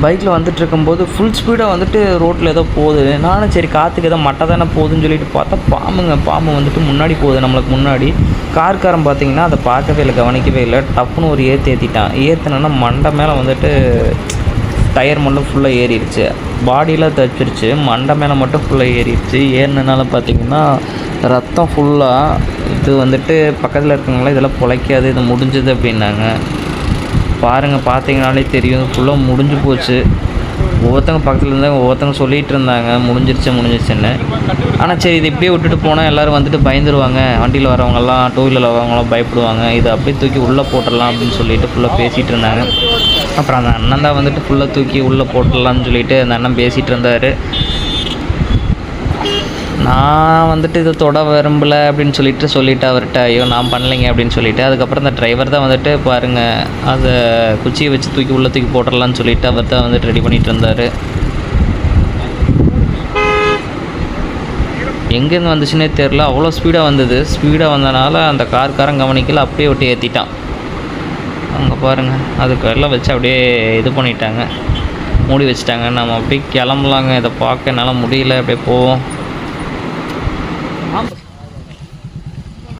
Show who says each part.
Speaker 1: பைக்கில் வந்துட்டு இருக்கும்போது ஃபுல் ஸ்பீடாக வந்துட்டு ரோட்டில் ஏதோ போகுது. நானும் சரி காற்றுக்கு ஏதோ மட்டை தானே போகுதுன்னு சொல்லிட்டு பார்த்தா பாம்பு வந்துட்டு முன்னாடி போகுது நம்மளுக்கு முன்னாடி. கார்காரன் பார்த்தீங்கன்னா அதை பார்க்கவே இல்லை, கவனிக்கவே இல்லை. டப்புன்னு ஒரு ஏற்றிட்டான். ஏற்றினோன்னா மண்டை மேலே வந்துட்டு டயர் மட்டும் ஃபுல்லாக ஏறிடுச்சு. பாடியெலாம் தச்சிருச்சு, மண்டை மேலே மட்டும் ஃபுல்லாக ஏறிடுச்சு. ஏறினால பார்த்திங்கன்னா ரத்தம் ஃபுல்லாக. இது வந்துட்டு பக்கத்தில் இருக்கவங்களாம் இதெல்லாம் பிழைக்காது, இது முடிஞ்சது அப்படின்னாங்க. பாருங்கள், பார்த்தீங்கனாலே தெரியும் ஃபுல்லாக முடிஞ்சு போச்சு. ஒவ்வொருத்தங்க பக்கத்தில் இருந்தாங்க, ஒவ்வொருத்தங்க சொல்லிகிட்டு இருந்தாங்க முடிஞ்சிருச்சுன்னு. ஆனால் சரி இது இப்படியே விட்டுட்டு போனால் எல்லோரும் வந்துட்டு பயந்துருவாங்க, வண்டியில் வரவங்கெல்லாம் டூ வீலரில் வரவங்களாம் பயப்படுவாங்க, இதை அப்படியே தூக்கி உள்ளே போட்டுடலாம் அப்படின்னு சொல்லிட்டு ஃபுல்லாக பேசிகிட்டு இருந்தாங்க. அப்புறம் அந்த அண்ணன் தான் வந்துட்டு ஃபுல்லாக தூக்கி உள்ளே போட்டுடலான்னு சொல்லிட்டு அந்த அண்ணன் பேசிகிட்டு இருந்தார். நான் வந்துட்டு இதை தொட விரும்பலை அப்படின்னு சொல்லிட்டு அவர்கிட்ட ஐயோ நான் பண்ணலைங்க அப்படின்னு சொல்லிவிட்டு, அதுக்கப்புறம் அந்த டிரைவர் தான் வந்துட்டு பாருங்கள் அதை குச்சியை வச்சு தூக்கி போட்டுடலான்னு சொல்லிவிட்டு அவர் தான் வந்துட்டு ரெடி பண்ணிகிட்டு இருந்தார். எங்கேருந்து வந்துச்சுன்னே தெரில, அவ்வளோ ஸ்பீடாக வந்தது. ஸ்பீடாக வந்தனால அந்த காரன் கவனிக்கல, அப்படியே விட்டு ஏற்றிட்டான். அங்கே பாருங்கள், அதுக்கு எல்லாம் வச்சு அப்படியே இது பண்ணிட்டாங்க, மூடி வச்சுட்டாங்க. நம்ம அப்படியே கிளம்பலாங்க, இதை பார்க்க என்னால் முடியல, அப்படியே போவோம்.